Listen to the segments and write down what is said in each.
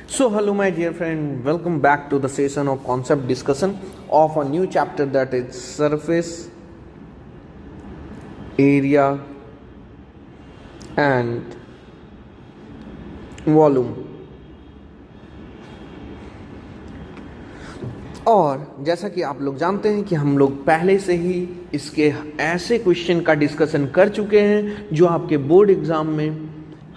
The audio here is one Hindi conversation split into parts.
So, hello, my dear friend. Welcome back to the session of concept discussion of a new chapter that is surface area and volume. और जैसा कि आप लोग जानते हैं कि हम लोग पहले से ही इसके ऐसे क्वेश्चन का डिस्कशन कर चुके हैं जो आपके बोर्ड एग्जाम में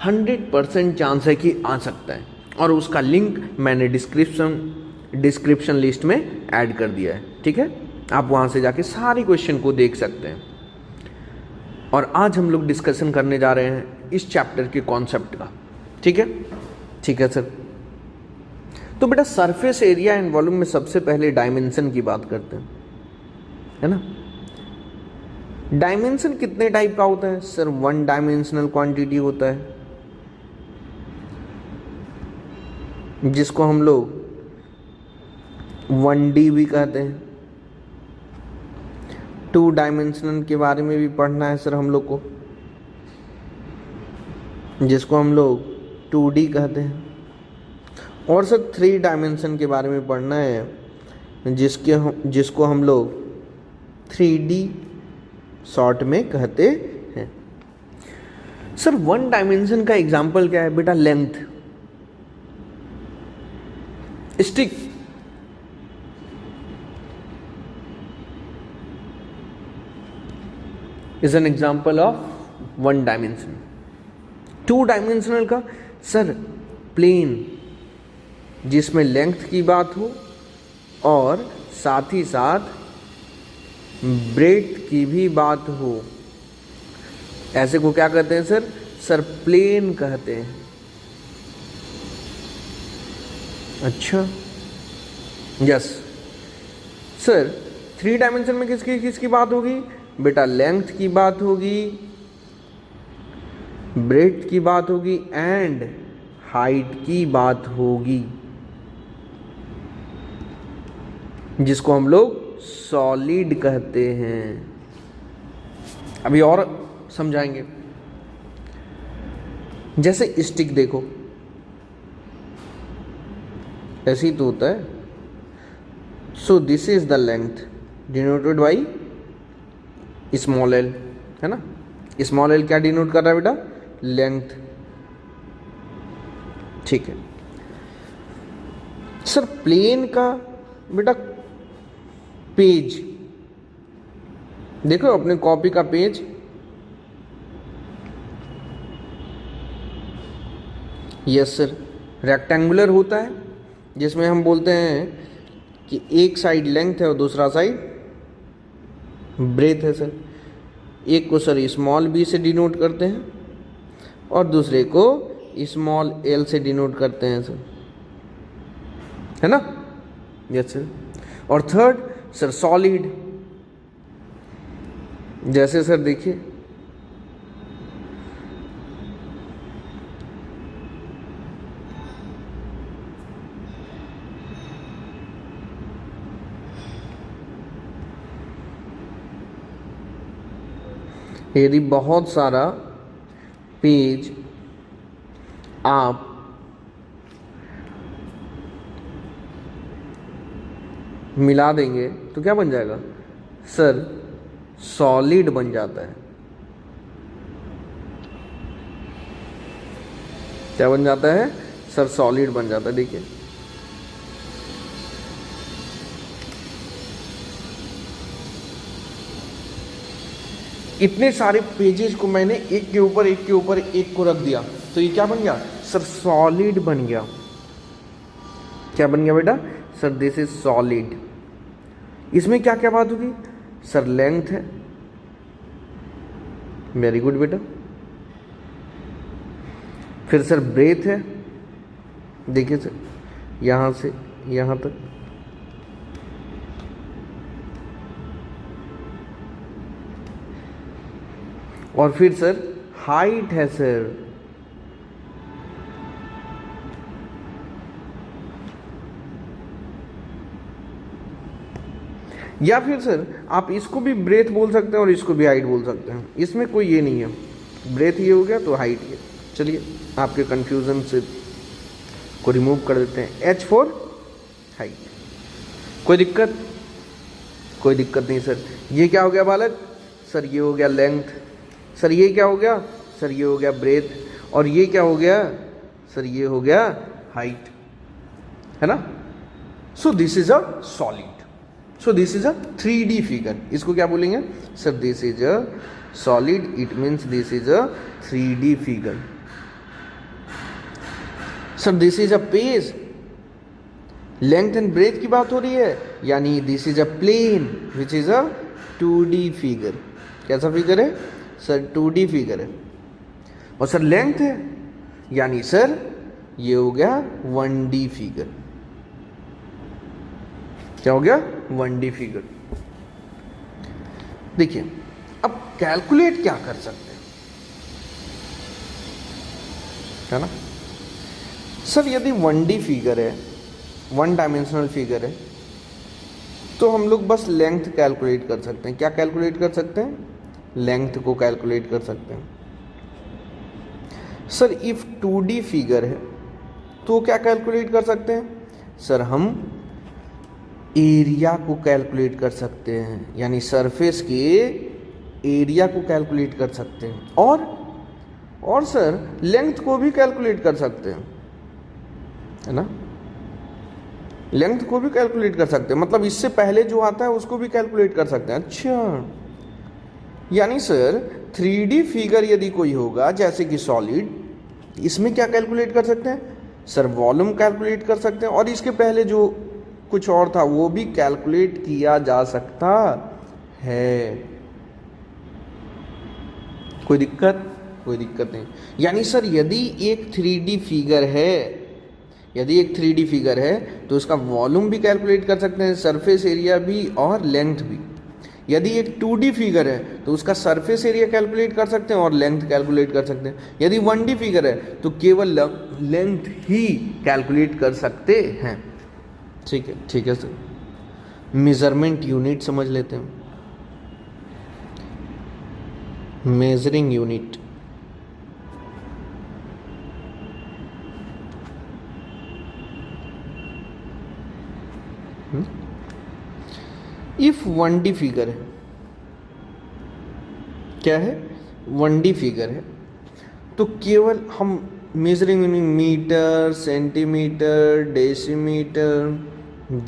100% चांस है कि आ सकता है, और उसका लिंक मैंने डिस्क्रिप्शन लिस्ट में ऐड कर दिया है। ठीक है, आप वहाँ से जाके सारे क्वेश्चन को देख सकते हैं। और आज हम लोग डिस्कशन करने जा रहे हैं इस चैप्टर के कॉन्सेप्ट का। ठीक है सर। तो बेटा सरफेस एरिया एंड वॉल्यूम में सबसे पहले डायमेंशन की बात करते हैं, है ना। डायमेंशन कितने टाइप का होता है सर? 1 डायमेंशनल क्वांटिटी होता है जिसको हम लोग 1D भी कहते हैं। 2 डायमेंशनल के बारे में भी पढ़ना है सर हम लोग को, जिसको हम लोग 2D कहते हैं। और सर 3 डायमेंशन के बारे में पढ़ना है जिसको हम लोग 3D शॉर्ट में कहते हैं। सर 1 डायमेंशन का एग्जाम्पल क्या है बेटा? Length. Stick is an example of 1 dimension. 2 dimensional का सर प्लेन, जिसमें लेंथ की बात हो और साथ ही साथ ब्रेड्थ की भी बात हो, ऐसे को क्या कहते हैं सर? सर प्लेन कहते हैं। अच्छा, यस सर। 3 डायमेंशन में किसकी बात होगी बेटा? लेंथ की बात होगी, ब्रेड्थ की बात होगी एंड हाइट की बात होगी, जिसको हम लोग सॉलिड कहते हैं। अभी और समझाएंगे। जैसे स्टिक देखो, ऐसे ही तो होता है। सो this is the length denoted by small L, है ना। स्मॉल एल क्या डिनोट कर रहा है बेटा? लेंथ। ठीक है सर। प्लेन का बेटा पेज देखो, अपने कॉपी का पेज, यस सर। रेक्टेंगुलर होता है जिसमें हम बोलते हैं कि एक साइड लेंथ है और दूसरा साइड ब्रेथ है सर। एक को सर स्मॉल बी से डिनोट करते हैं और दूसरे को स्मॉल एल से डिनोट करते हैं सर, है ना। Yes sir. और थर्ड सर सॉलिड। जैसे सर देखिए, यदि बहुत सारा पेज आप मिला देंगे तो क्या बन जाएगा सर? सॉलिड बन जाता है। क्या बन जाता है सर? सॉलिड बन जाता है। देखिए इतने सारे पेजेस को मैंने एक के ऊपर एक को रख दिया तो ये क्या बन गया सर? सॉलिड बन गया। क्या बन गया बेटा? Sir this is solid. इसमें क्या क्या बात होगी सर? लेंथ है। वेरी गुड बेटा। फिर सर ब्रेथ है, देखिए सर यहां से यहां तक। और फिर सर हाइट है सर। या फिर सर आप इसको भी ब्रेथ बोल सकते हैं और इसको भी हाइट बोल सकते हैं, इसमें कोई ये नहीं है। ब्रेथ ये हो गया तो हाइट ये। चलिए आपके कन्फ्यूज़न से को रिमूव कर देते हैं। h for height. कोई दिक्कत? कोई दिक्कत नहीं सर। ये क्या हो गया बालक? सर ये हो गया लेंथ। सर ये क्या हो गया? सर ये हो गया ब्रेथ। और ये क्या हो गया? सर ये हो गया हाइट, है ना। So this is a solid. So this is a 3D figure. इसको क्या बोलेंगे sir? This is a solid, it means this is a 3D figure. Sir this is a page, length and breadth की बात हो रही है, यानी this is a plane which is a 2D figure. कैसा फिगर है सर? 2D फिगर है। और सर लेंथ है, यानी सर ये हो गया 1D फिगर। क्या हो गया? 1D figure. देखिए अब कैलकुलेट क्या कर सकते हैं, है ना सर। यदि 1D फिगर है, 1 डायमेंशनल फिगर है, तो हम लोग बस लेंथ कैलकुलेट कर सकते हैं। क्या कैलकुलेट कर सकते हैं? लेंथ को कैलकुलेट कर सकते हैं। सर इफ 2D फिगर है तो क्या कैलकुलेट कर सकते हैं? सर हम एरिया को कैलकुलेट कर सकते हैं, यानी सरफेस के एरिया को कैलकुलेट कर सकते हैं। और सर लेंथ को भी कैलकुलेट कर सकते हैं, है ना। लेंथ को भी कैलकुलेट कर सकते हैं, मतलब इससे पहले जो आता है उसको भी कैलकुलेट कर सकते हैं। अच्छा, यानी सर 3D फिगर यदि कोई होगा जैसे कि सॉलिड, इसमें क्या कैलकुलेट कर सकते हैं? सर वॉल्यूम कैलकुलेट कर सकते हैं, और इसके पहले जो कुछ और था वो भी कैलकुलेट किया जा सकता है। कोई दिक्कत? कोई दिक्कत नहीं। यानी सर यदि एक 3D फिगर है, यदि एक 3D फिगर है तो उसका वॉल्यूम भी कैलकुलेट कर सकते हैं, सरफेस एरिया भी और लेंथ भी। यदि एक 2D फिगर है तो उसका सरफेस एरिया कैलकुलेट कर सकते हैं और लेंथ कैलकुलेट कर सकते हैं। यदि 1D फिगर है तो केवल लेंथ ही कैलकुलेट कर सकते हैं। ठीक है, ठीक है सर। मेजरमेंट यूनिट समझ लेते हैं। Measuring unit, if 1D figure है, क्या है? 1D फिगर है तो केवल हम measuring unit metre, centimetre, decimetre,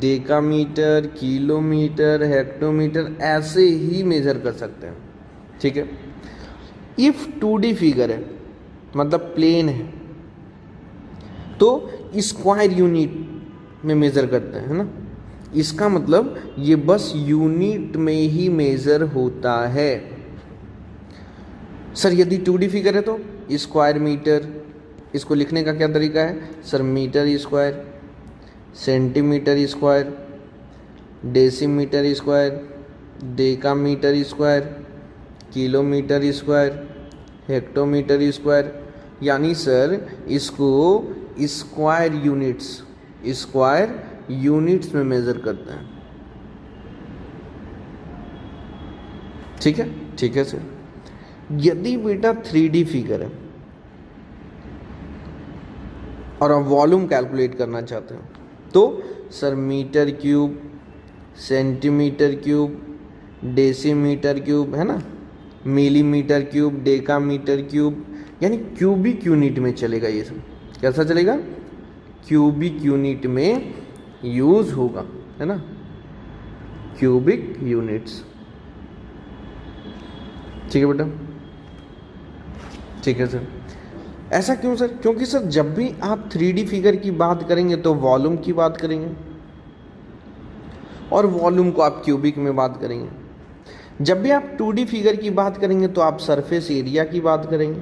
decametre, kilometre, hectometre ऐसे ही मेजर कर सकते हैं। ठीक है। इफ 2D फिगर है मतलब प्लेन है तो स्क्वायर यूनिट में मेजर करते हैं, है ना। इसका मतलब ये बस यूनिट में ही मेजर होता है। सर यदि 2D फिगर है तो स्क्वायर मीटर, इसको लिखने का क्या तरीका है? Sir metre square, centimetre square, decimetre square, decametre square, kilometre square, hectometre square. यानी सर इसको स्क्वायर यूनिट्स में मेजर करते हैं। ठीक है, ठीक है सर। यदि बेटा 3D फिगर है और आप वॉल्यूम कैलकुलेट करना चाहते हैं तो sir metre cube, centimetre cube, decimetre cube, है ना, मिलीमीटर क्यूब, डेकामीटर क्यूब, यानी क्यूबिक यूनिट में चलेगा। ये सब कैसा चलेगा? क्यूबिक यूनिट में यूज होगा, है ना, क्यूबिक यूनिट्स। ठीक है बेटा, ठीक है सर। ऐसा क्यों सर? क्योंकि सर जब भी आप 3D फिगर की बात करेंगे तो वॉल्यूम की बात करेंगे, और वॉल्यूम को आप क्यूबिक में बात करेंगे। जब भी आप 2D फिगर की बात करेंगे तो आप सरफेस एरिया की बात करेंगे,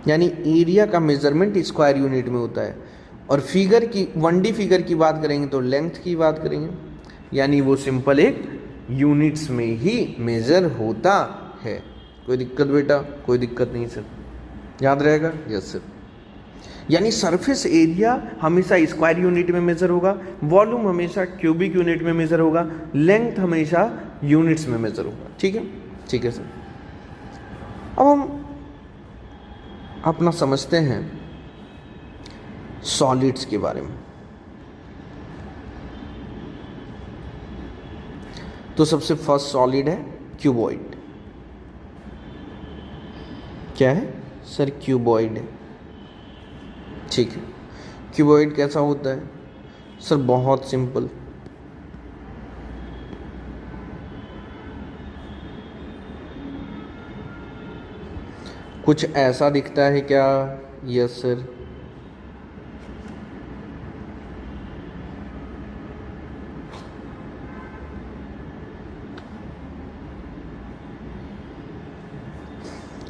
यानी एरिया का मेजरमेंट स्क्वायर यूनिट में होता है। और फिगर की 1D फिगर की बात करेंगे तो लेंथ की बात करेंगे, यानी वो सिंपल एक यूनिट्स में ही मेजर होता है। कोई दिक्कत बेटा? कोई दिक्कत नहीं सर, याद रहेगा? Yes sir. यानी सरफेस एरिया हमेशा स्क्वायर यूनिट में मेजर होगा, वॉल्यूम हमेशा क्यूबिक यूनिट में मेजर होगा, लेंथ हमेशा यूनिट्स में मेजर होगा। ठीक है, ठीक है सर। अब हम अपना समझते हैं सॉलिड्स के बारे में। तो सबसे फर्स्ट सॉलिड है क्यूबॉइड। क्या है सर? क्यूबॉइड है। ठीक है, क्यूबॉइड कैसा होता है सर? बहुत सिंपल, कुछ ऐसा दिखता है क्या? Yes sir.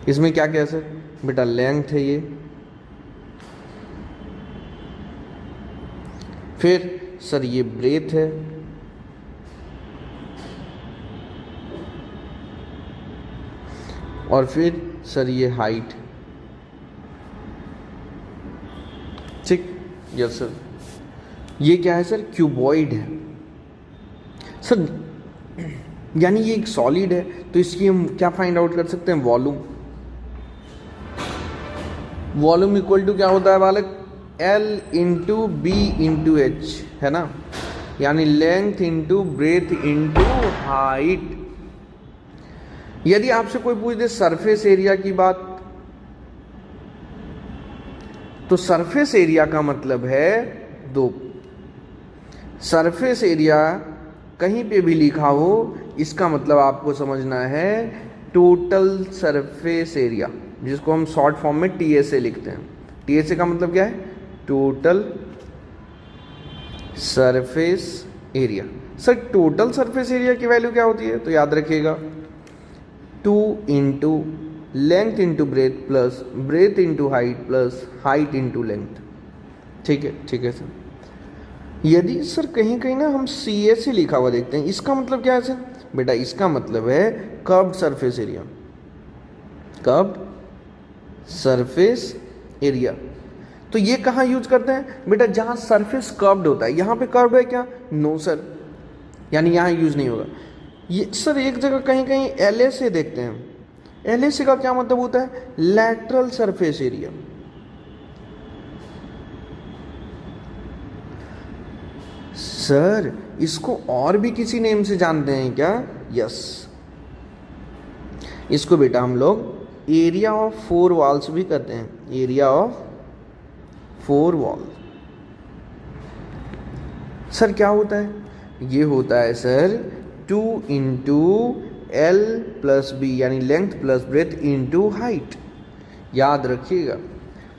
इसमें क्या क्या सर? बेटा लेंथ है ये, फिर सर ये ब्रेथ है, और फिर सर ये हाइट। ठीक, यस सर। ये क्या है सर? क्यूबॉइड है सर। यानी ये एक सॉलिड है, तो इसकी हम क्या फाइंड आउट कर सकते हैं? वॉल्यूम। वॉल्यूम इक्वल टू क्या होता है बालक? L into B into H, है ना? यानी length into breadth into height. यदि आपसे कोई पूछ दे सरफेस एरिया की बात, तो सरफेस एरिया का मतलब है दो। सरफेस एरिया कहीं पे भी लिखा हो, इसका मतलब आपको समझना है टोटल सरफेस एरिया, जिसको हम शॉर्ट फॉर्म में TSA लिखते हैं। TSA का मतलब क्या है? Total surface area. Sir total surface area की वैल्यू क्या होती है? तो याद रखिएगा 2 into length into breath plus breadth into height plus height into length. ठीक है, ठीक है सर। यदि सर कहीं कहीं ना हम CSA लिखा हुआ देखते हैं, इसका मतलब क्या है सर? बेटा इसका मतलब है curved surface area. Curved surface area. तो ये कहाँ यूज करते हैं? बेटा जहाँ सरफेस कर्व्ड होता है। यहाँ पे कर्व्ड है क्या? नो सर, यानी यहाँ यूज नहीं होगा। ये सर एक जगह कहीं कहीं LSA देखते हैं। LSA का क्या मतलब होता है? Lateral surface area. सर इसको और भी किसी नेम से जानते हैं क्या? यस, इसको बेटा हम लोग एरिया ऑफ 4 वॉल्स भी कहते हैं। Area of 4 wall. सर क्या होता है? ये होता है sir 2 into L plus B, यानी length plus breadth into height. याद रखिएगा,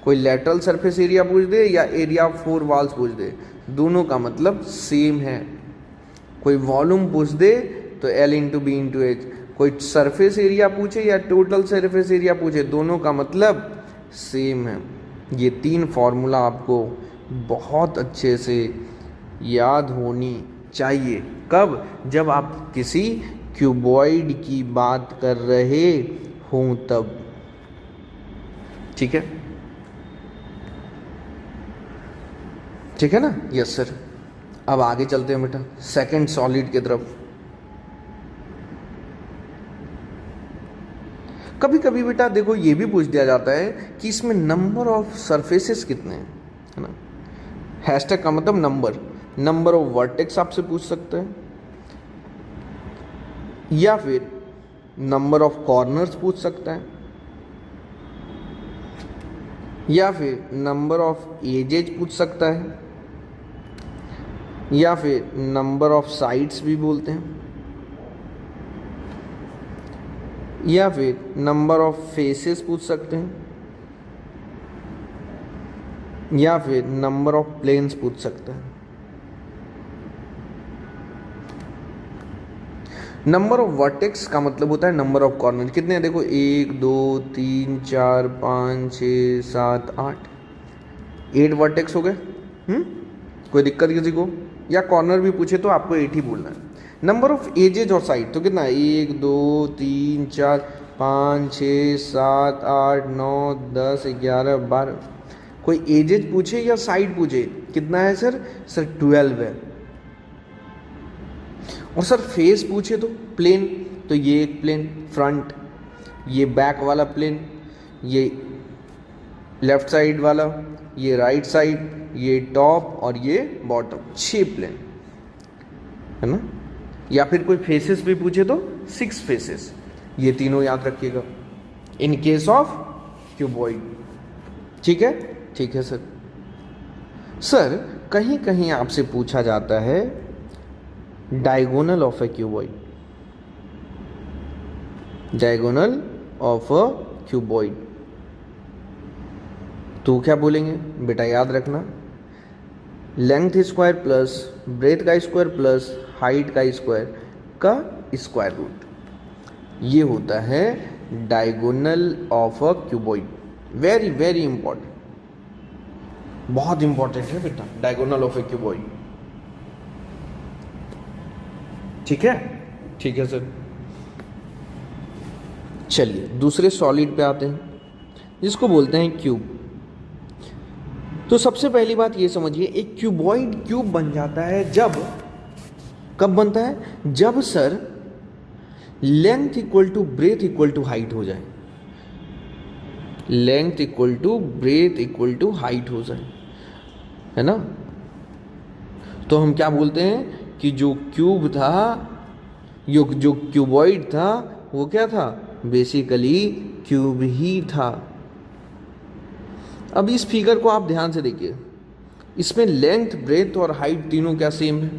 कोई लेटरल सरफेस एरिया पूछ दे या एरिया ऑफ 4 वॉल्स पूछ दे, दोनों का मतलब सेम है। कोई वॉल्यूम पूछ दे तो L into B into H, कोई सरफेस एरिया पूछे या टोटल सरफेस एरिया पूछे, दोनों का मतलब सेम है। ये 3 फॉर्मूला आपको बहुत अच्छे से याद होनी चाहिए। कब? जब आप किसी क्यूबॉइड की बात कर रहे हों तब। ठीक है, ठीक है ना? Yes sir. अब आगे चलते हैं बेटा सेकंड सॉलिड की तरफ। कभी कभी बेटा देखो ये भी पूछ दिया जाता है कि इसमें नंबर ऑफ सरफेसेस कितने हैं, है ना? हैशटैग का मतलब नंबर ऑफ वर्टेक्स आपसे पूछ सकते हैं, या फिर नंबर ऑफ कॉर्नर्स पूछ सकता है, या फिर नंबर ऑफ एजेज पूछ सकता है, या फिर नंबर ऑफ साइड्स भी बोलते हैं, या फिर नंबर ऑफ फेसेस पूछ सकते हैं, या फिर नंबर ऑफ प्लेन्स पूछ सकते हैं। नंबर ऑफ वर्टेक्स का मतलब होता है नंबर ऑफ कॉर्नर। कितने हैं? देखो 1 2 3 4 5 6 7 8, 8 वर्टेक्स हो गए। कोई दिक्कत किसी को? या कॉर्नर भी पूछे तो आपको 8 ही बोलना है। नंबर ऑफ एजेज और साइड तो कितना है? 1 2 3 4 5 6 7 8 9 10 11 12। कोई एजेज पूछे या साइड पूछे, कितना है सर? सर 12 है। और सर फेस पूछे तो प्लेन, तो ये एक प्लेन फ्रंट, ये बैक वाला प्लेन, ये लेफ्ट साइड वाला, ये राइट साइड, ये टॉप और ये बॉटम, 6 प्लेन है ना। या फिर कोई फेसेस भी पूछे तो 6 फेसेस, ये तीनों याद रखिएगा इन केस ऑफ क्यूबॉइड। ठीक है, ठीक है सर। सर कहीं कहीं आपसे पूछा जाता है diagonal of A cuboid, diagonal of a cuboid, तो क्या बोलेंगे बेटा, याद रखना लेंथ स्क्वायर प्लस ब्रेथ का स्क्वायर प्लस हाइट का स्क्वायर का स्क्वायर रूट, ये होता है diagonal of a cuboid. Very very important, बहुत इंपॉर्टेंट है बेटा डायगोनल ऑफ ए क्यूबॉइड। ठीक है, ठीक है सर। चलिए दूसरे सॉलिड पे आते हैं जिसको बोलते हैं क्यूब। तो सबसे पहली बात ये समझिए, एक क्यूबॉइड क्यूब बन जाता है जब, कब बनता है, जब sir length equal to breadth equal to height हो जाए, length equal to breadth equal to height हो जाए, है ना। तो हम क्या बोलते हैं कि जो क्यूब था, जो क्यूबॉइड था वो क्या था, बेसिकली क्यूब ही था। अब इस फिगर को आप ध्यान से देखिए, इसमें लेंथ ब्रेथ और हाइट तीनों क्या सेम है।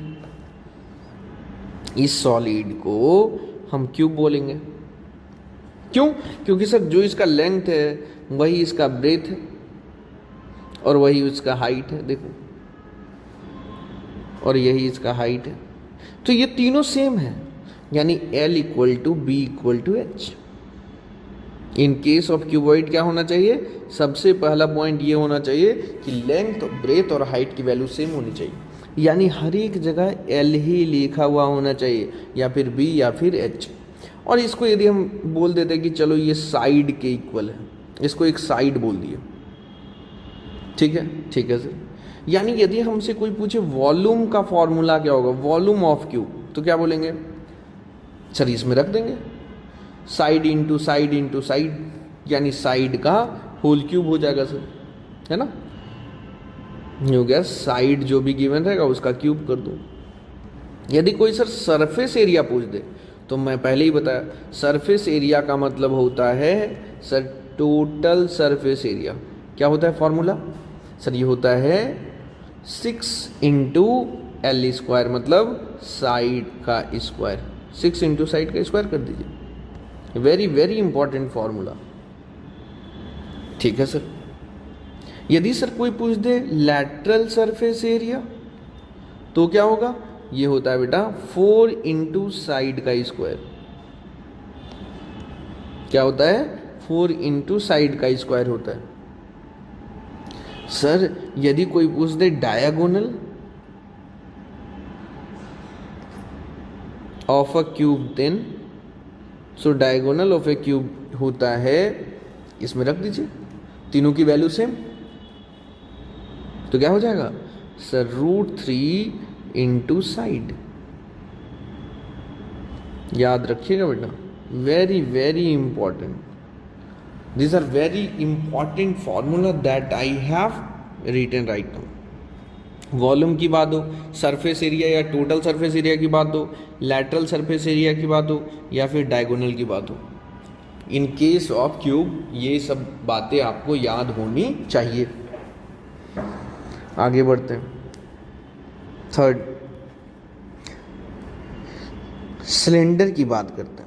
इस सॉलिड को हम क्यूब बोलेंगे, क्यों, क्योंकि सर जो इसका लेंथ है वही इसका ब्रेथ है और वही इसका हाइट है, देखो, और यही इसका हाइट है, तो ये तीनों सेम है, यानी L equal to B equal to H. In case of cuboid क्या होना चाहिए, सबसे पहला पॉइंट ये होना चाहिए कि लेंथ ब्रेथ और हाइट की वैल्यू सेम होनी चाहिए, यानी हर एक जगह L ही लिखा हुआ होना चाहिए, या फिर B या फिर H। और इसको यदि हम बोल देते कि चलो ये साइड के इक्वल है, इसको एक साइड बोल दिए, ठीक है, ठीक है सर। यानी यदि हमसे कोई पूछे वॉल्यूम का फॉर्मूला क्या होगा, वॉल्यूम ऑफ क्यूब, तो क्या बोलेंगे सर, इसमें रख देंगे side into side into side, यानी साइड का होल क्यूब हो जाएगा सर, है ना। हो गया, साइड जो भी गिवन रहेगा उसका क्यूब कर दो। यदि कोई सर सरफेस एरिया पूछ दे, तो मैं पहले ही बताया सरफेस एरिया का मतलब होता है सर टोटल सरफेस एरिया। क्या होता है फॉर्मूला सर, ये होता है 6 इंटू एल स्क्वायर, मतलब साइड का स्क्वायर, 6 इंटू साइड का स्क्वायर कर दीजिए। वेरी वेरी इंपॉर्टेंट फॉर्मूला, ठीक है सर। यदि सर कोई पूछ दे लैटरल सरफेस एरिया, तो क्या होगा, ये होता है बेटा 4 इंटू साइड का स्क्वायर। क्या होता है, 4 इंटू साइड का स्क्वायर होता है। सर यदि कोई पूछ दे diagonal of a cube, then so diagonal of a cube होता है, इसमें रख दीजिए तीनों की वैल्यू सेम, तो क्या हो जाएगा सर √3 इंटू साइड। याद रखिएगा बेटा, very very important, these are very important formula that I have written right now। Volume की बात हो, सरफेस एरिया या टोटल सरफेस एरिया की बात हो, लैटरल सरफेस एरिया की बात हो, या फिर डायगोनल की बात हो, इन केस ऑफ क्यूब ये सब बातें आपको याद होनी चाहिए। आगे बढ़ते हैं, थर्ड सिलेंडर की बात करते हैं।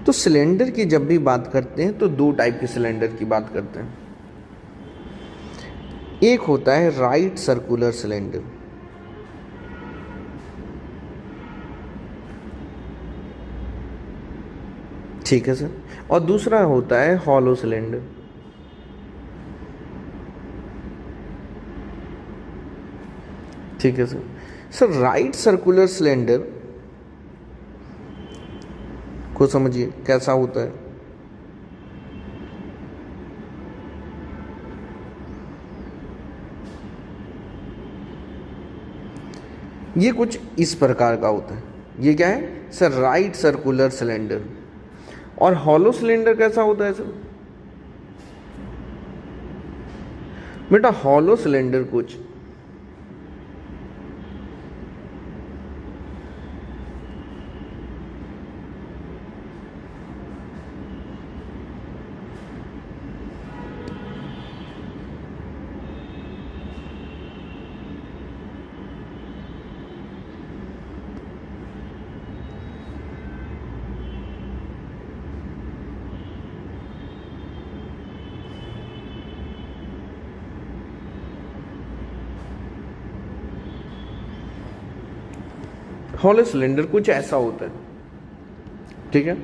तो सिलेंडर की जब भी बात करते हैं तो 2 टाइप के सिलेंडर की बात करते हैं। एक होता है राइट सर्कुलर सिलेंडर, ठीक है सर, और दूसरा होता है हॉलो सिलेंडर। ठीक है sir. Sir right circular cylinder को समझिए कैसा होता है। ये कुछ इस प्रकार का होता है। ये क्या है सर, राइट सर्कुलर सिलेंडर। और हॉलो सिलेंडर कैसा होता है सर, बेटा हॉलो सिलेंडर कुछ हॉलो सिलेंडर कुछ ऐसा होता है। ठीक है,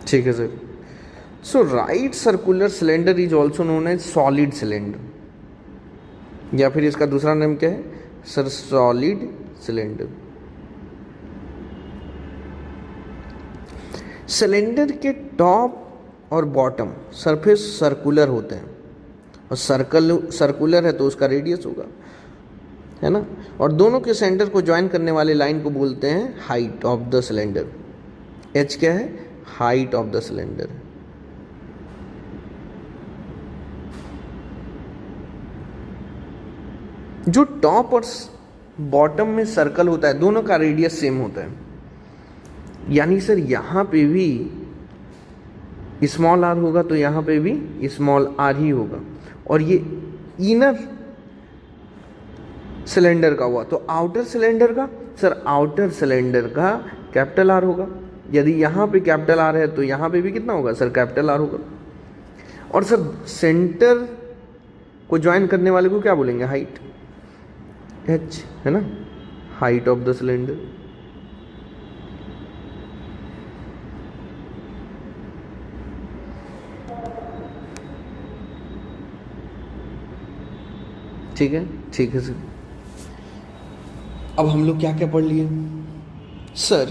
ठीक है sir. So right circular cylinder is also known as solid cylinder, या फिर इसका दूसरा नाम क्या है सर? Solid cylinder. सिलेंडर के टॉप और बॉटम सरफेस सर्कुलर होते हैं, और सर्कुलर है तो उसका रेडियस होगा, है ना। और दोनों के सेंटर को ज्वाइन करने वाले लाइन को बोलते हैं height of the cylinder. H क्या है? Height of the cylinder. जो टॉप और बॉटम में सर्कल होता है दोनों का रेडियस सेम होता है, यानी सर यहां पे भी स्मॉल आर होगा तो यहां पे भी स्मॉल आर ही होगा। और ये इनर सिलेंडर का हुआ तो आउटर सिलेंडर का सर, आउटर सिलेंडर का कैपिटल आर होगा। यदि यहाँ पे कैपिटल आर है तो यहाँ पे भी कितना होगा सर? कैपिटल आर होगा। और सर सेंटर को ज्वाइन करने वाले को क्या बोलेंगे? हाइट, एच, है ना, हाइट ऑफ द सिलेंडर। ठीक है, ठीक है सर। अब हम लोग क्या क्या पढ़ लिए सर?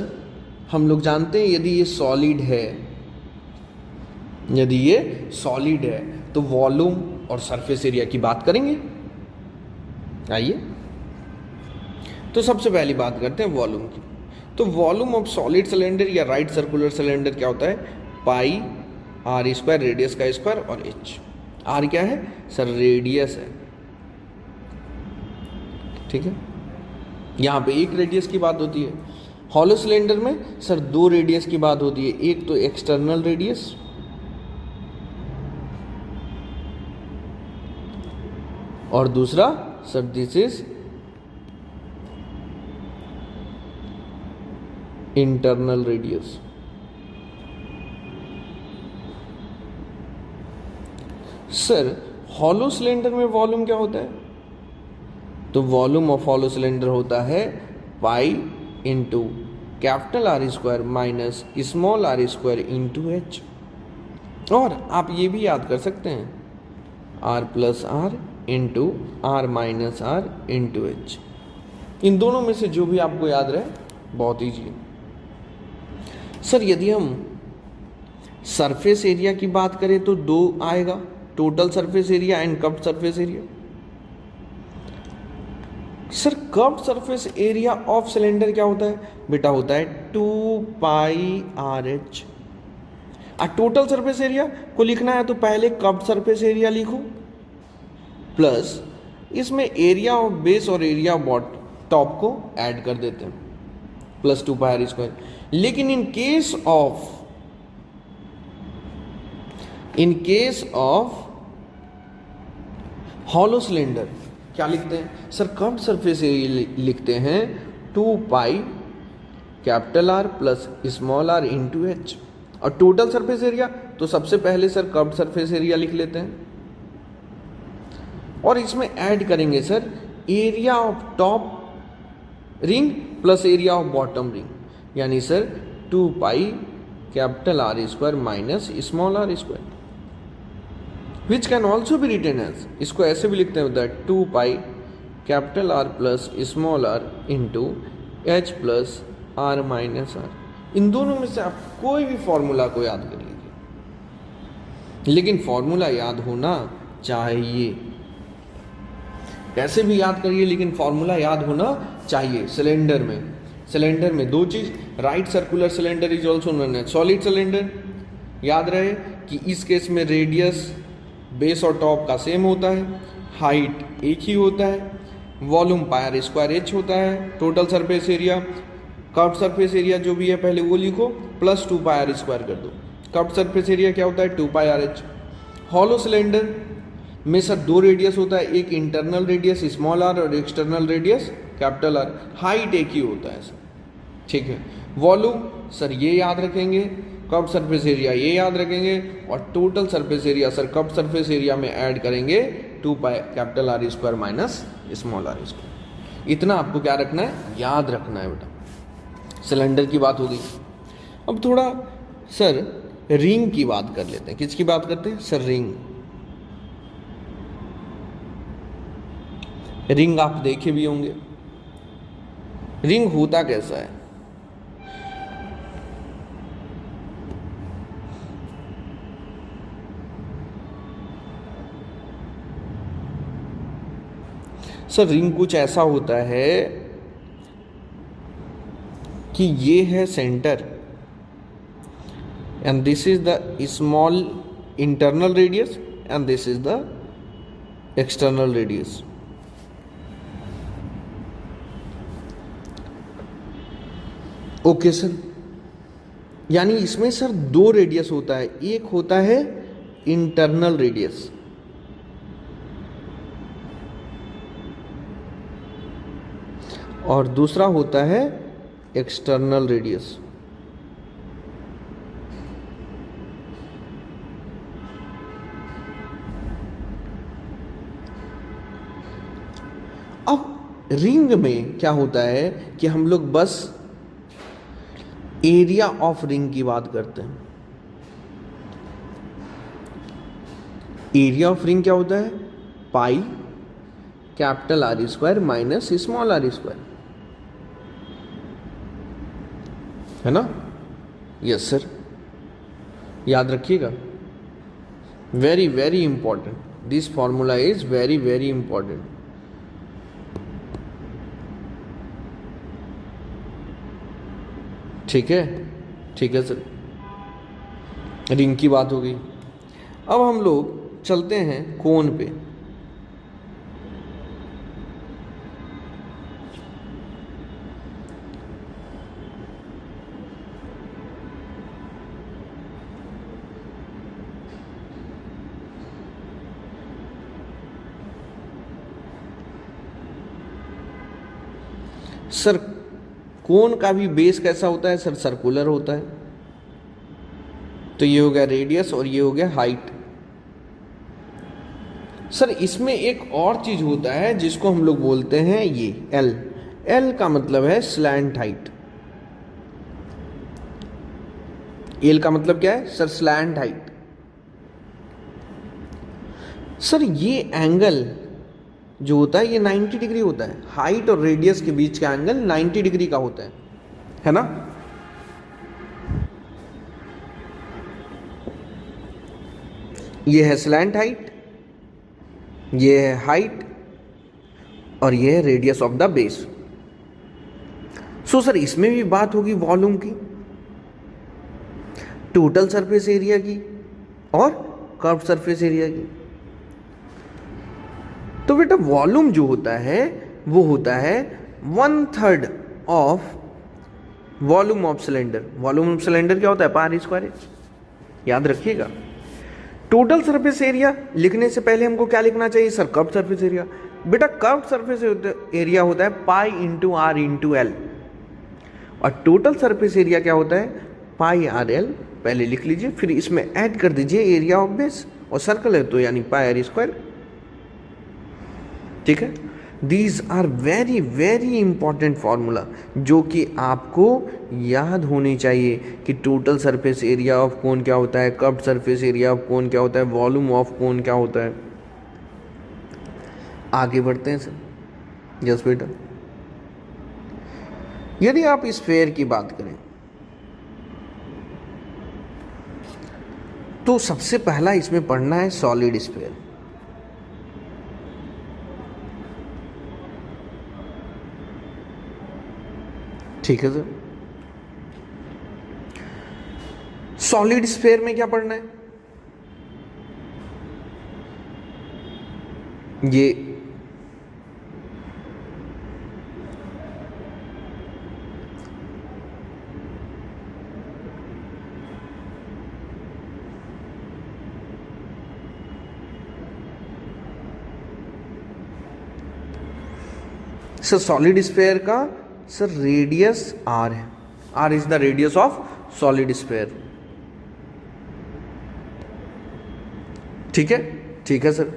हम लोग जानते हैं यदि ये सॉलिड है, यदि ये सॉलिड है तो वॉल्यूम और सरफेस एरिया की बात करेंगे। आइए, तो सबसे पहली बात करते हैं वॉल्यूम की। तो वॉल्यूम ऑफ सॉलिड सिलेंडर या राइट सर्कुलर सिलेंडर क्या होता है? पाई आर स्क्वायर, रेडियस का स्क्वायर, और एच। आर क्या है सर? रेडियस है। ठीक है, यहाँ पे एक रेडियस की बात होती है। हॉलो सिलेंडर में सर दो रेडियस की बात होती है, एक तो एक्सटर्नल रेडियस और दूसरा sir this is internal radius. Sir hollow cylinder में वॉल्यूम क्या होता है? तो वॉल्यूम ऑफ हॉलो सिलेंडर होता है pi into capital R square minus small R square into H. और आप ये भी याद कर सकते हैं R plus R into R minus R into H. इन दोनों में से जो भी आपको याद रहे बहुत ईजी है। सर यदि हम सरफेस एरिया की बात करें तो दो आएगा, total surface area and curved surface area. Sir curved surface area of cylinder क्या होता है बेटा? होता है 2 pi R H. Total surface area को लिखना है तो पहले कर्व्ड सरफेस एरिया लिखो प्लस इसमें एरिया ऑफ बेस और एरिया ऑफ टॉप को ऐड कर देते हैं प्लस 2 पाई आर स्क्वायर। लेकिन in case of hollow cylinder क्या लिखते हैं सर? कर्व्ड सरफेस एरिया लिखते हैं 2 pi capital R plus small R into H. और टोटल सरफेस एरिया तो सबसे पहले सर कर्व्ड सरफेस एरिया लिख लेते हैं और इसमें ऐड करेंगे sir area of top ring plus area of bottom ring, यानी sir 2 pi capital R square minus small R square, which can also be written as, इसको ऐसे भी लिखते हैं that 2 pi capital R plus small R into H plus R minus R. इन दोनों में से आप कोई भी फॉर्मूला को याद कर लीजिए, लेकिन फॉर्मूला याद होना चाहिए। कैसे भी याद करिए लेकिन फॉर्मूला याद होना चाहिए। सिलेंडर में दो चीज, right circular cylinder is also known as solid cylinder. याद रहे कि इस केस में रेडियस बेस और टॉप का सेम होता है, हाइट एक ही होता है, volume pi R square H होता है, total surface area, curved surface area जो भी है पहले वो लिखो प्लस 2 पाई आर स्क्वायर कर दो। कर्व्ड सरफेस एरिया क्या होता है 2 pi R H. Hollow cylinder में सर दो रेडियस होता है, एक इंटरनल रेडियस स्मॉल आर और external radius capital R, height एक ही होता है सर, ठीक है। वॉल्यूम सर ये याद रखेंगे, कर्व्ड सरफेस एरिया ये याद रखेंगे, और total surface area sir curved surface area में ऐड करेंगे 2 pi capital R square minus small R square. इतना आपको क्या रखना है, याद रखना है बेटा। सिलेंडर की बात होगी। अब थोड़ा सर रिंग की बात कर लेते हैं। किसकी बात करते हैं सर, रिंग। रिंग आप देखे भी होंगे। रिंग होता कैसा है, सर रिंग कुछ ऐसा होता है कि ये है centre and this is the small internal radius and this is the external radius. Okay sir, यानी इसमें सर दो रेडियस होता है, एक होता है इंटरनल रेडियस और दूसरा होता है एक्सटर्नल रेडियस। अब रिंग में क्या होता है कि हम लोग बस एरिया ऑफ रिंग की बात करते हैं। एरिया ऑफ रिंग क्या होता है, pi capital R square minus small R square, है ना। यस सर, याद रखिएगा, very very important, this formula is very very important. ठीक है, ठीक है सर, रिंग की बात हो गई। अब हम लोग चलते हैं कोन पे। सर कोन का भी बेस कैसा होता है सर, सर्कुलर होता है। तो ये हो गया रेडियस और ये हो गया हाइट। सर इसमें एक और चीज होता है जिसको हम लोग बोलते हैं ये एल। एल का मतलब है स्लैंट हाइट। एल का मतलब क्या है सर, स्लैंट हाइट। सर ये एंगल जो होता है ये 90 डिग्री होता है। हाइट और रेडियस के बीच का एंगल 90 डिग्री का होता है ना। ये है स्लैंट हाइट, ये है हाइट और ये है radius of the base. So sir इसमें भी बात होगी वॉल्यूम की, टोटल सरफेस एरिया की और कर्व्ड सरफेस एरिया की। तो बेटा वॉल्यूम जो होता है वो होता है 1/3 of volume of cylinder. Volume of cylinder क्या होता है, पाई आर स्क्वायर एच। याद रखिएगा। टोटल सरफेस एरिया लिखने से पहले हमको क्या लिखना चाहिए सर, कर्व्ड सरफेस एरिया। बेटा कर्व्ड सरफेस एरिया होता है pi into R into L, और टोटल सरफेस एरिया क्या होता है, पाई आर एल। पहले लिख लीजिए, फिर इसमें ऐड कर दीजिए एरिया ऑफ बेस, और सर्कल है तो यानी पाई आर स्क्वायर। ठीक है। These are very very important formula जो कि आपको याद होनी चाहिए कि total surface area of cone क्या होता है, curved surface area of cone क्या होता है, वॉल्यूम ऑफ कोन क्या होता है। आगे बढ़ते हैं सर। यस बेटा, यदि आप स्फेयर की बात करें तो सबसे पहला इसमें पढ़ना है सॉलिड स्फेयर। ठीक है सर। सॉलिड स्फेयर में क्या पढ़ना है, ये सर सॉलिड स्फेयर का सर रेडियस आर है, R is the radius of solid sphere. ठीक है, ठीक है सर।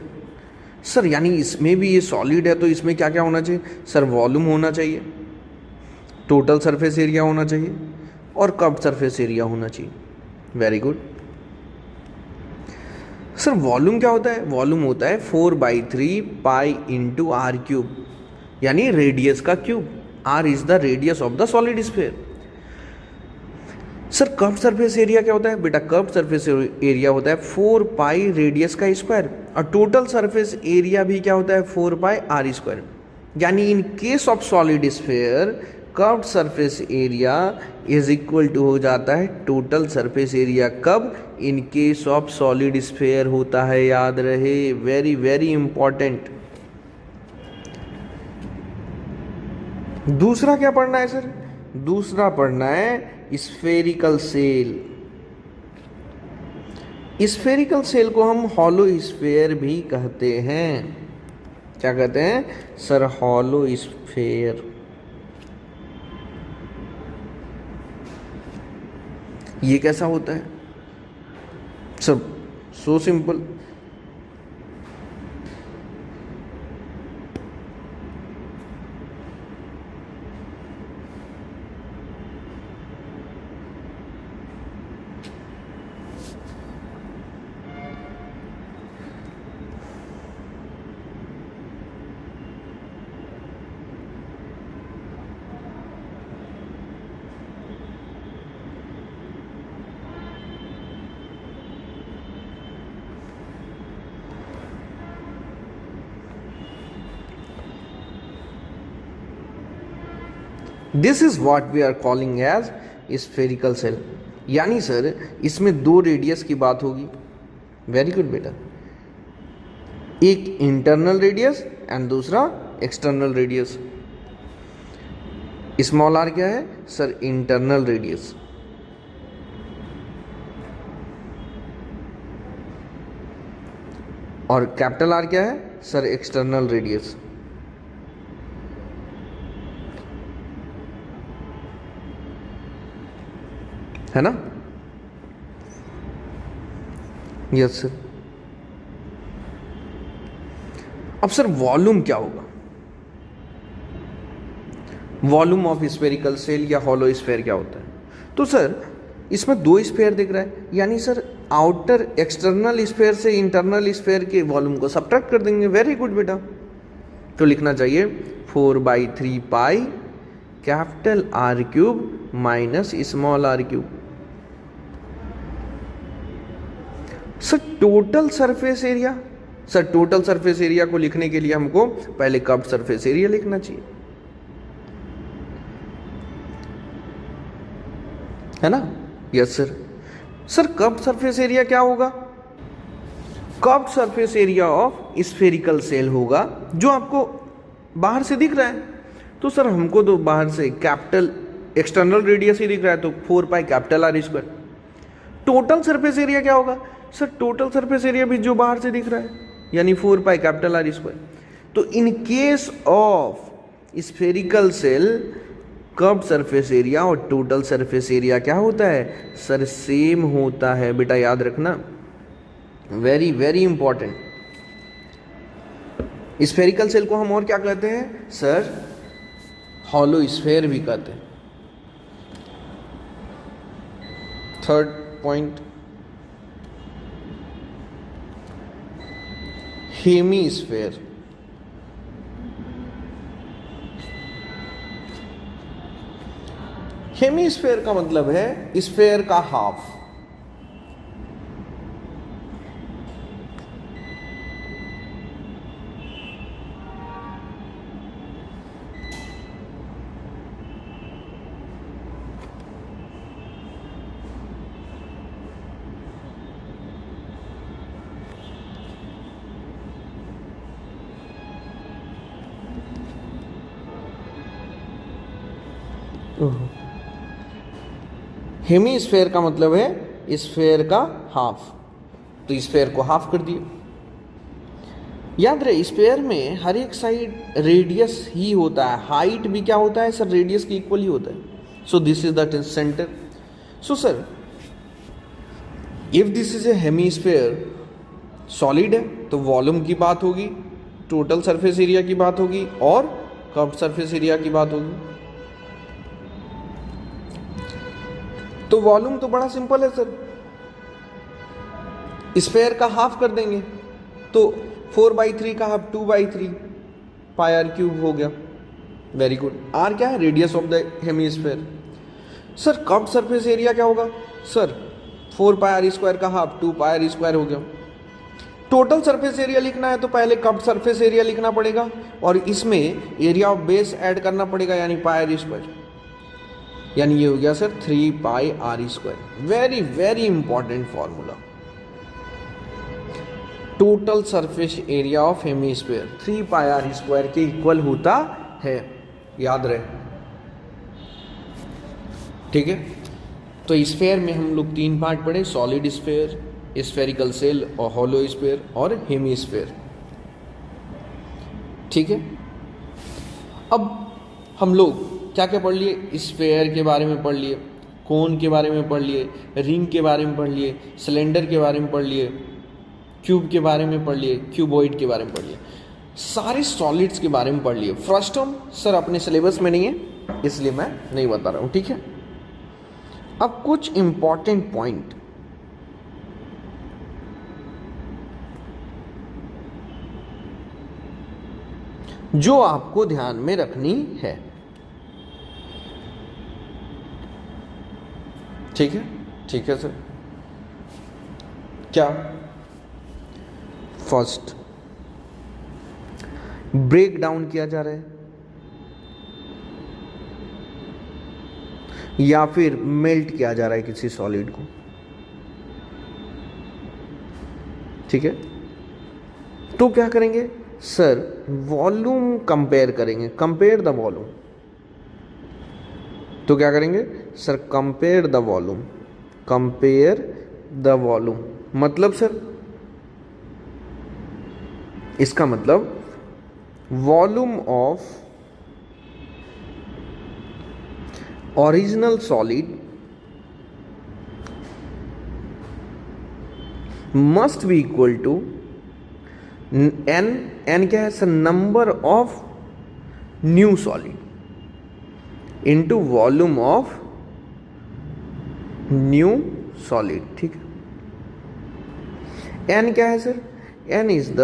सर यानी इसमें भी ये सॉलिड है तो इसमें क्या क्या होना चाहिए सर? वॉल्यूम होना चाहिए, टोटल सरफेस एरिया होना चाहिए और कर्व्ड सरफेस एरिया होना चाहिए। Very good sir. वॉल्यूम क्या होता है? वॉल्यूम होता है 4/3 पाई इंटू आर क्यूब, यानी रेडियस का cube. R is the radius of the solid sphere. Sir curved surface area क्या होता है बेटा? कर्व्ड सरफेस एरिया होता है 4 पाई रेडियस का स्क्वायर, और टोटल सरफेस एरिया भी क्या होता है? 4 पाई आर स्क्वायर। यानी in case of solid sphere curved surface area is equal to हो जाता है टोटल सरफेस एरिया। कब? In case of solid sphere होता है, याद रहे, वेरी वेरी इंपॉर्टेंट। दूसरा क्या पढ़ना है सर? दूसरा पढ़ना है स्फेरिकल सेल। स्फेरिकल सेल को हम हॉलो स्फेयर भी कहते हैं। क्या कहते हैं सर? Hollow sphere. ये कैसा होता है sir? So simple. This is what we are calling as spherical shell. यानी सर इसमें दो रेडियस की बात होगी। वेरी गुड बेटा। एक इंटरनल रेडियस एंड दूसरा एक्सटर्नल रेडियस। स्मॉल आर क्या है सर? Internal radius. और कैपिटल आर क्या है सर? External radius. है ना? Yes sir. अब सर वॉल्यूम क्या होगा? वॉल्यूम ऑफ स्फेरिकल सेल या हॉलो स्फेयर क्या होता है? तो सर इसमें दो स्फेयर दिख रहा है, यानी सर आउटर एक्सटर्नल स्फेयर से इंटरनल स्फेयर के वॉल्यूम को सब्ट्रैक्ट कर देंगे। वेरी गुड बेटा। तो लिखना चाहिए 4/3 pi capital R cube minus small R cube. Sir total surface area, sir total surface area को लिखने के लिए हमको पहले कर्व्ड सरफेस एरिया लिखना चाहिए, है ना? Yes sir. Sir curved surface area क्या होगा? Curved surface area of spherical cell होगा जो आपको बाहर से दिख रहा है। तो सर हमको तो बाहर से कैपिटल एक्सटर्नल रेडियस ही दिख रहा है, तो 4 पाई capital R square. Total surface area क्या होगा सर? टोटल सरफेस एरिया भी जो बाहर से दिख रहा है, यानी 4 पाई कैपिटल आर स्क्वायर। तो in case of spherical shell curved surface area और टोटल सरफेस एरिया क्या होता है सर? सेम होता है बेटा, याद रखना, very very important. Spherical shell को हम और क्या कहते हैं सर? हॉलो स्फेयर भी कहते हैं। Third point, hemisphere. हेमीस्फेयर का मतलब है स्फेयर का हाफ। हेमीस्फेयर का मतलब है स्फेयर का हाफ, तो स्फेयर को हाफ कर दिए। याद रहे स्फेयर में हर एक साइड रेडियस ही होता है, हाइट भी क्या होता है सर, रेडियस के इक्वल ही होता है। सो this is the centre. So sir if this is a hemisphere, solid है तो वॉल्यूम की बात होगी, टोटल सरफेस एरिया की बात होगी और कर्व्ड सरफेस एरिया की बात होगी। तो वॉल्यूम तो बड़ा सिंपल है सर, स्फेयर का हाफ कर देंगे तो 4/3 का हाफ 2/3 पाई आर क्यूब हो गया। Very good. आर क्या है, radius of the hemisphere. Sir curved surface area क्या होगा सर, 4 पाई आर स्क्वायर का हाफ 2 पाई आर स्क्वायर हो गया। टोटल सरफेस एरिया लिखना है तो पहले कर्व्ड सरफेस एरिया लिखना पड़ेगा और इसमें एरिया ऑफ बेस ऐड करना पड़ेगा, यानी पाई आर स्क्वायर, यानी ये हो गया sir 3 pi R square. Very very important formula. Total surface area of hemisphere 3 pi R square के इक्वल होता है, याद रहे। ठीक है, तो स्फेयर में हम लोग 3 पार्ट पढ़े, सॉलिड स्फेयर, स्फेरिकल सेल और हॉलो स्फेयर और हेमीस्फेयर। ठीक है, अब हम लोग क्या क्या पढ़ लिए, स्फेयर के बारे में पढ़ लिए, कोन के बारे में पढ़ लिए, रिंग के बारे में पढ़ लिए, सिलेंडर के बारे में पढ़ लिए, क्यूब के बारे में पढ़ लिए, क्यूबॉइड के बारे में पढ़ लिए, सारे सॉलिड्स के बारे में पढ़ लिए। फर्स्ट टर्म सर अपने सिलेबस में नहीं है इसलिए मैं नहीं बता रहा हूँ। ठीक है, अब कुछ इंपॉर्टेंट पॉइंट जो आपको ध्यान में रखनी है। ठीक है, ठीक है सर। क्या, फर्स्ट ब्रेक डाउन किया जा रहा है या फिर मेल्ट किया जा रहा है किसी सॉलिड को। ठीक है, तो क्या करेंगे सर, वॉल्यूम कंपेयर करेंगे, कंपेयर द वॉल्यूम। तो क्या करेंगे sir, compare the volume, compare the volume मतलब सर, इसका मतलब volume of original solid must be equal to N क्या है sir, number of new solid into volume of new solid. ठीक है, एन क्या है sir, N is the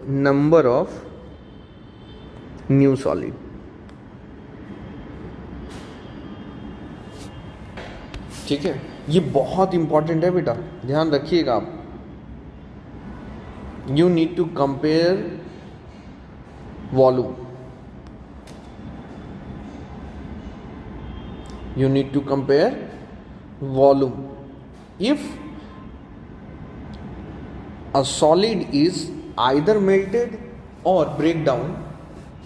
number of new solid. ठीक है, ये बहुत इंपॉर्टेंट है बेटा, ध्यान रखिएगा आप। You need to compare volume. You need to compare volume. If a solid is either melted or break down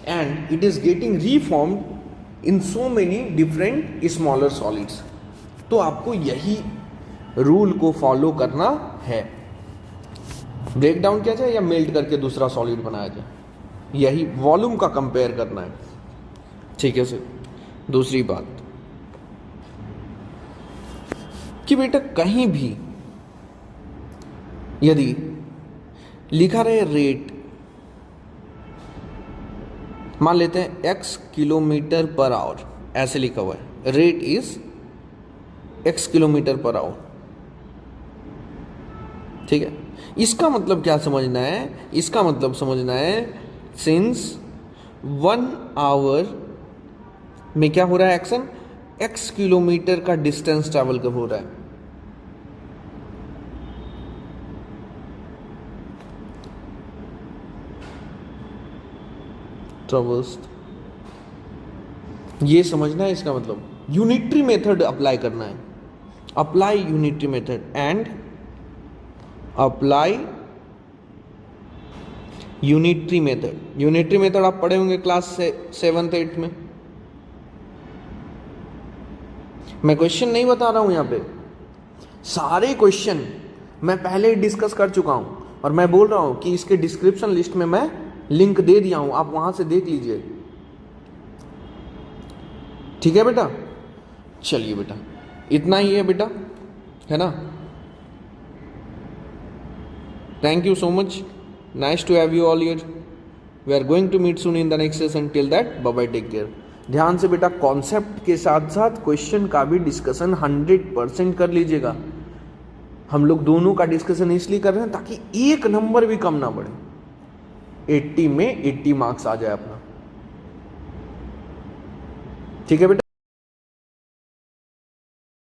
and it is getting reformed in so many different smaller solids, तो आपको यही रूल को फॉलो करना है। ब्रेक डाउन किया जाए या मेल्ट करके दूसरा सॉलिड बनाया जाए, यही वॉल्यूम का कंपेयर करना है। ठीक है सर। दूसरी बात कि बेटा कहीं भी यदि लिखा रहे रेट, मान लेते हैं x किलोमीटर पर आवर, ऐसे लिखा हुआ है, rate is x kilometre per hour. ठीक है, इसका मतलब क्या समझना है, इसका मतलब समझना है सिंस 1 आवर में क्या हो रहा है एक्शन, x किलोमीटर का डिस्टेंस ट्रैवल कब हो रहा है। ट्रैवर्स्ड, ये समझना है। इसका मतलब यूनिटरी मेथड अप्लाई करना है, apply unitary method and apply unitary method. Unitary method आप पढ़े होंगे क्लास 7th 8th में। मैं क्वेश्चन नहीं बता रहा हूं यहाँ पे, सारे क्वेश्चन मैं पहले ही डिस्कस कर चुका हूं और मैं बोल रहा हूं कि इसके डिस्क्रिप्शन लिस्ट में मैं लिंक दे दिया हूं, आप वहां से देख लीजिए। ठीक है बेटा, चलिए बेटा इतना ही है बेटा, है ना। Thank you so much, nice to have you all here. We are going to meet soon in the next session, till that bye bye, take care. ध्यान से बेटा कॉन्सेप्ट के साथ साथ क्वेश्चन का भी डिस्कशन 100% कर लीजिएगा। हम लोग दोनों का डिस्कशन इसलिए कर रहे हैं ताकि एक नंबर भी कम ना बढ़े, 80 में 80 मार्क्स आ जाए अपना। ठीक है बेटा।